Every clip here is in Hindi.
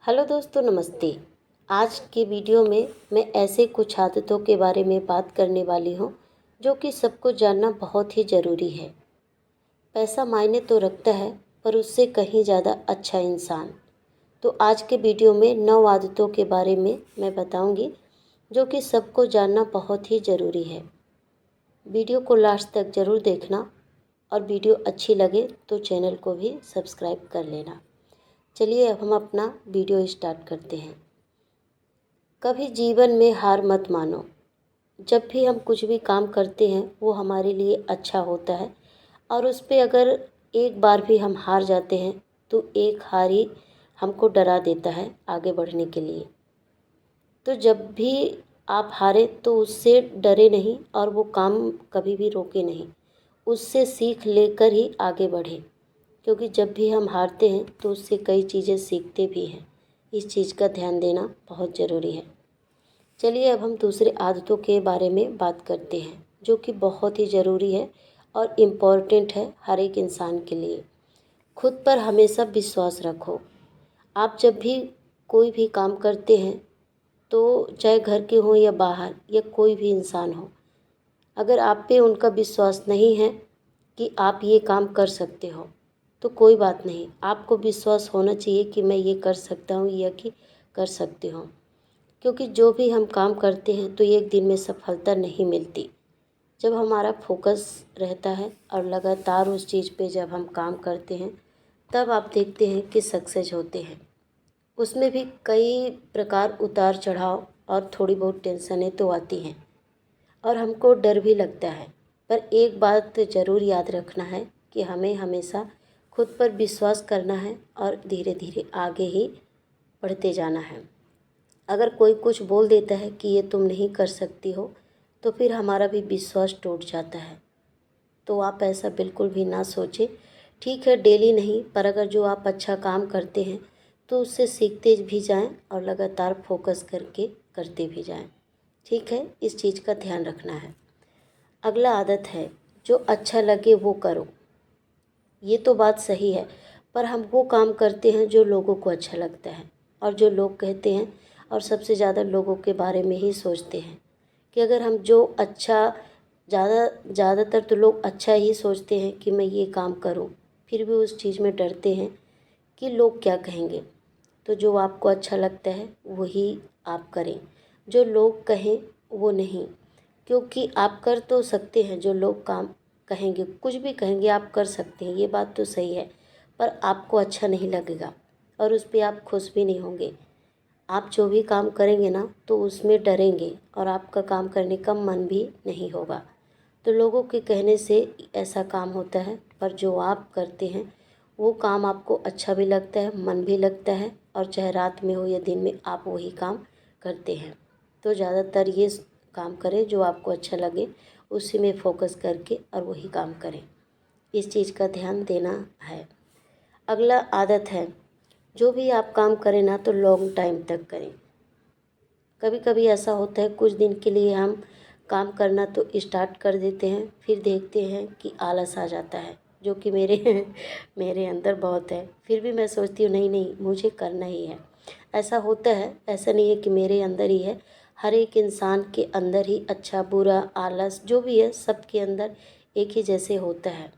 हेलो दोस्तों, नमस्ते। आज की वीडियो में मैं ऐसे कुछ आदतों के बारे में बात करने वाली हूँ जो कि सबको जानना बहुत ही ज़रूरी है। पैसा मायने तो रखता है, पर उससे कहीं ज़्यादा अच्छा इंसान। तो आज के वीडियो में 9 आदतों के बारे में मैं बताऊंगी जो कि सबको जानना बहुत ही ज़रूरी है। वीडियो को लास्ट तक ज़रूर देखना और वीडियो अच्छी लगे तो चैनल को भी सब्सक्राइब कर लेना। चलिए अब हम अपना वीडियो स्टार्ट करते हैं। कभी जीवन में हार मत मानो। जब भी हम कुछ भी काम करते हैं वो हमारे लिए अच्छा होता है, और उस पे अगर एक बार भी हम हार जाते हैं तो एक हार ही हमको डरा देता है आगे बढ़ने के लिए। तो जब भी आप हारे तो उससे डरे नहीं और वो काम कभी भी रोके नहीं, उससे सीख लेकर ही आगे बढ़े। क्योंकि जब भी हम हारते हैं तो उससे कई चीज़ें सीखते भी हैं। इस चीज़ का ध्यान देना बहुत ज़रूरी है। चलिए अब हम दूसरे आदतों के बारे में बात करते हैं जो कि बहुत ही ज़रूरी है और इम्पॉर्टेंट है हर एक इंसान के लिए। खुद पर हमेशा विश्वास रखो। आप जब भी कोई भी काम करते हैं, तो चाहे घर के हों या बाहर या कोई भी इंसान हो, अगर आप पे उनका विश्वास नहीं है कि आप ये काम कर सकते हो तो कोई बात नहीं, आपको विश्वास होना चाहिए कि मैं ये कर सकता हूँ या कि कर सकती हूँ। क्योंकि जो भी हम काम करते हैं तो एक दिन में सफलता नहीं मिलती। जब हमारा फोकस रहता है और लगातार उस चीज़ पे जब हम काम करते हैं, तब आप देखते हैं कि सक्सेस होते हैं। उसमें भी कई प्रकार उतार चढ़ाव और थोड़ी बहुत टेंशनें तो आती हैं और हमको डर भी लगता है। पर एक बात ज़रूर याद रखना है कि हमें हमेशा खुद पर विश्वास करना है और धीरे धीरे आगे ही बढ़ते जाना है। अगर कोई कुछ बोल देता है कि ये तुम नहीं कर सकती हो, तो फिर हमारा भी विश्वास टूट जाता है। तो आप ऐसा बिल्कुल भी ना सोचें। ठीक है, डेली नहीं, पर अगर जो आप अच्छा काम करते हैं तो उससे सीखते भी जाएं और लगातार फोकस करके करते भी जाएं। ठीक है, इस चीज़ का ध्यान रखना है। अगला आदत है, जो अच्छा लगे वो करो। ये तो बात सही है, पर हम वो काम करते हैं जो लोगों को अच्छा लगता है और जो लोग कहते हैं, और सबसे ज़्यादा लोगों के बारे में ही सोचते हैं कि अगर हम जो अच्छा ज़्यादातर तो लोग अच्छा ही सोचते हैं कि मैं ये काम करूं, फिर भी उस चीज़ में डरते हैं कि लोग क्या कहेंगे। तो जो आपको अच्छा लगता है वही आप करें, जो लोग कहें वो नहीं। क्योंकि आप कर तो सकते हैं, जो लोग काम कहेंगे, कुछ भी कहेंगे, आप कर सकते हैं, ये बात तो सही है, पर आपको अच्छा नहीं लगेगा और उस पे आप खुश भी नहीं होंगे। आप जो भी काम करेंगे ना तो उसमें डरेंगे और आपका काम करने का मन भी नहीं होगा। तो लोगों के कहने से ऐसा काम होता है, पर जो आप करते हैं वो काम आपको अच्छा भी लगता है, मन भी लगता है, और चाहे रात में हो या दिन में आप वही काम करते हैं। तो ज़्यादातर ये काम करें जो आपको अच्छा लगे, उसी में फोकस करके और वही काम करें। इस चीज़ का ध्यान देना है। अगला आदत है, जो भी आप काम करें ना तो लॉन्ग टाइम तक करें। कभी कभी ऐसा होता है, कुछ दिन के लिए हम काम करना तो स्टार्ट कर देते हैं, फिर देखते हैं कि आलस आ जाता है, जो कि मेरे मेरे अंदर बहुत है। फिर भी मैं सोचती हूँ नहीं नहीं, मुझे करना ही है। ऐसा होता है, ऐसा नहीं है कि मेरे अंदर ही है, हर एक इंसान के अंदर ही अच्छा बुरा आलस जो भी है सबके अंदर एक ही जैसे होता है।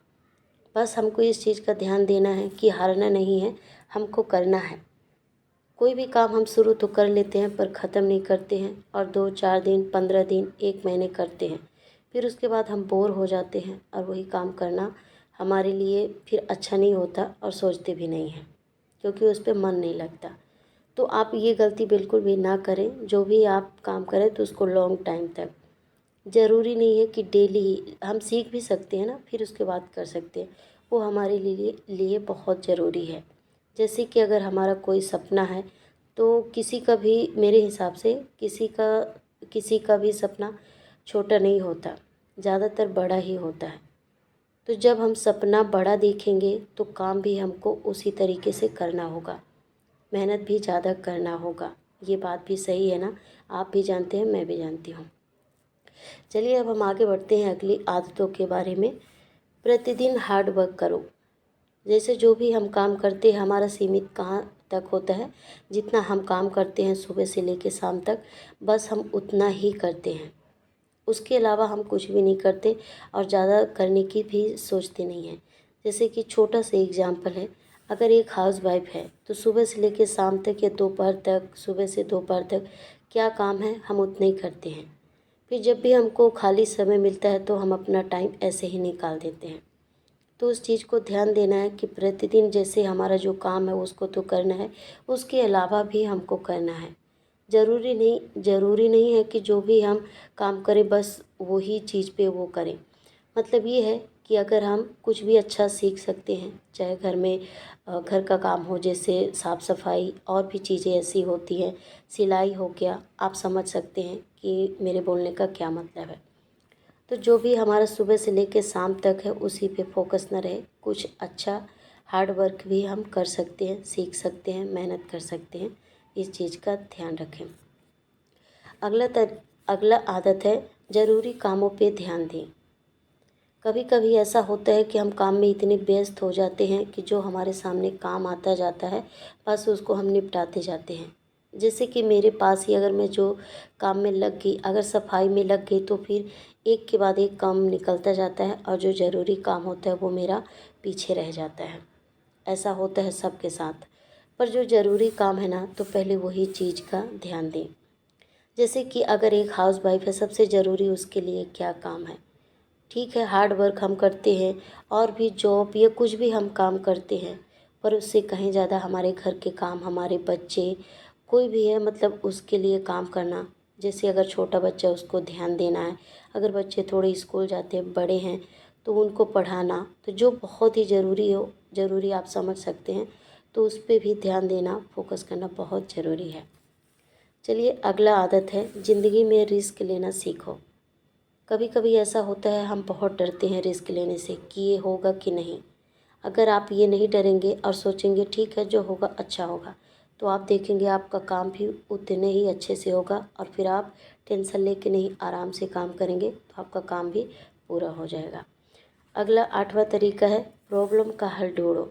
बस हमको इस चीज़ का ध्यान देना है कि हारना नहीं है, हमको करना है। कोई भी काम हम शुरू तो कर लेते हैं पर ख़त्म नहीं करते हैं, और 2-4 दिन, 15 दिन, 1 महीने करते हैं, फिर उसके बाद हम बोर हो जाते हैं और वही काम करना हमारे लिए फिर अच्छा नहीं होता और सोचते भी नहीं हैं, क्योंकि उस पर मन नहीं लगता। तो आप ये गलती बिल्कुल भी ना करें। जो भी आप काम करें तो उसको लॉन्ग टाइम तक, ज़रूरी नहीं है कि डेली ही, हम सीख भी सकते हैं ना, फिर उसके बाद कर सकते हैं। वो हमारे लिए बहुत ज़रूरी है। जैसे कि अगर हमारा कोई सपना है, तो किसी का भी, मेरे हिसाब से किसी का भी सपना छोटा नहीं होता, ज़्यादातर बड़ा ही होता है। तो जब हम सपना बड़ा देखेंगे तो काम भी हमको उसी तरीके से करना होगा, मेहनत भी ज़्यादा करना होगा। ये बात भी सही है ना, आप भी जानते हैं, मैं भी जानती हूँ। चलिए अब हम आगे बढ़ते हैं अगली आदतों के बारे में। प्रतिदिन हार्ड वर्क करो। जैसे जो भी हम काम करते हैं, हमारा सीमित कहाँ तक होता है। जितना हम काम करते हैं सुबह से लेकर शाम तक, बस हम उतना ही करते हैं। उसके अलावा हम कुछ भी नहीं करते और ज़्यादा करने की भी सोचते नहीं हैं। जैसे कि छोटा सा एग्जाम्पल है, अगर एक हाउसवाइफ है तो सुबह से लेकर शाम तक या दोपहर तक, सुबह से दोपहर तक क्या काम है हम उतना ही करते हैं। फिर जब भी हमको खाली समय मिलता है तो हम अपना टाइम ऐसे ही निकाल देते हैं। तो उस चीज़ को ध्यान देना है कि प्रतिदिन जैसे हमारा जो काम है उसको तो करना है, उसके अलावा भी हमको करना है। ज़रूरी नहीं है कि जो भी हम काम करें बस वही चीज़ पे वो करें। मतलब ये है कि अगर हम कुछ भी अच्छा सीख सकते हैं, चाहे घर में घर का काम हो जैसे साफ़ सफाई, और भी चीज़ें ऐसी होती हैं, सिलाई हो गया, आप समझ सकते हैं कि मेरे बोलने का क्या मतलब है। तो जो भी हमारा सुबह से लेकर शाम तक है उसी पे फोकस न रहे, कुछ अच्छा हार्ड वर्क भी हम कर सकते हैं, सीख सकते हैं, मेहनत कर सकते हैं। इस चीज़ का ध्यान रखें। अगला आदत है ज़रूरी कामों पे ध्यान दें। कभी कभी ऐसा होता है कि हम काम में इतने व्यस्त हो जाते हैं कि जो हमारे सामने काम आता जाता है बस उसको हम निपटाते जाते हैं। जैसे कि मेरे पास ही अगर मैं जो काम में लग गई, अगर सफाई में लग गई तो फिर एक के बाद एक काम निकलता जाता है और जो ज़रूरी काम होता है वो मेरा पीछे रह जाता है। ऐसा होता है सबके साथ। पर जो ज़रूरी काम है ना तो पहले वही चीज़ का ध्यान दें। जैसे कि अगर एक हाउसवाइफ है, सबसे ज़रूरी उसके लिए क्या काम है। ठीक है, हार्ड वर्क हम करते हैं और भी जॉब या कुछ भी हम काम करते हैं, पर उससे कहीं ज़्यादा हमारे घर के काम, हमारे बच्चे, कोई भी है मतलब उसके लिए काम करना। जैसे अगर छोटा बच्चा उसको ध्यान देना है, अगर बच्चे थोड़े स्कूल जाते हैं, बड़े हैं तो उनको पढ़ाना, तो जो बहुत ही ज़रूरी आप समझ सकते हैं, तो उस पर भी ध्यान देना, फोकस करना बहुत ज़रूरी है। चलिए अगला आदत है ज़िंदगी में रिस्क लेना सीखो। कभी कभी ऐसा होता है हम बहुत डरते हैं रिस्क लेने से कि ये होगा कि नहीं। अगर आप ये नहीं डरेंगे और सोचेंगे ठीक है जो होगा अच्छा होगा, तो आप देखेंगे आपका काम भी उतने ही अच्छे से होगा और फिर आप टेंशन लेके नहीं, आराम से काम करेंगे तो आपका काम भी पूरा हो जाएगा। अगला 8वां तरीका है प्रॉब्लम का हल ढूंढो।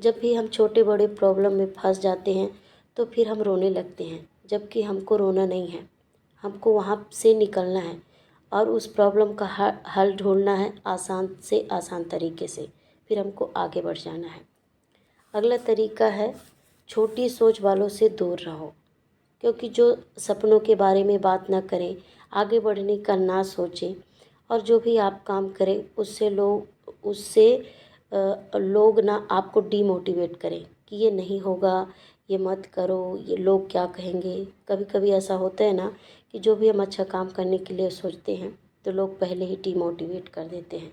जब भी हम छोटे बड़े प्रॉब्लम में फंस जाते हैं तो फिर हम रोने लगते हैं, जबकि हमको रोना नहीं है, हमको वहाँ से निकलना है और उस प्रॉब्लम का हल ढूंढना है आसान से आसान तरीके से, फिर हमको आगे बढ़ जाना है। अगला तरीका है छोटी सोच वालों से दूर रहो, क्योंकि जो सपनों के बारे में बात ना करें, आगे बढ़ने का ना सोचें और जो भी आप काम करें उससे लोग ना आपको डीमोटिवेट करें कि ये नहीं होगा, ये मत करो, ये लोग क्या कहेंगे। कभी कभी ऐसा होता है ना कि जो भी हम अच्छा काम करने के लिए सोचते हैं तो लोग पहले ही डीमोटिवेट कर देते हैं।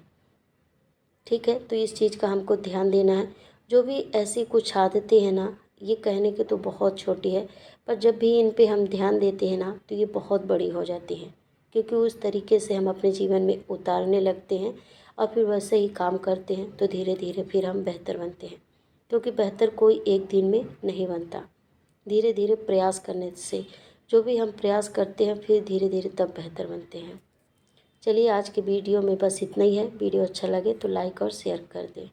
ठीक है, तो इस चीज़ का हमको ध्यान देना है। जो भी ऐसी कुछ आदतें हैं ना, ये कहने के तो बहुत छोटी है, पर जब भी इन पे हम ध्यान देते हैं ना तो ये बहुत बड़ी हो जाती हैं, क्योंकि उस तरीके से हम अपने जीवन में उतारने लगते हैं और फिर वैसे ही काम करते हैं तो धीरे धीरे फिर हम बेहतर बनते हैं। क्योंकि बेहतर कोई एक दिन में नहीं बनता, धीरे धीरे प्रयास करने से जो भी हम प्रयास करते हैं फिर धीरे धीरे तब बेहतर बनते हैं। चलिए आज के वीडियो में बस इतना ही है। वीडियो अच्छा लगे तो लाइक और शेयर कर दें।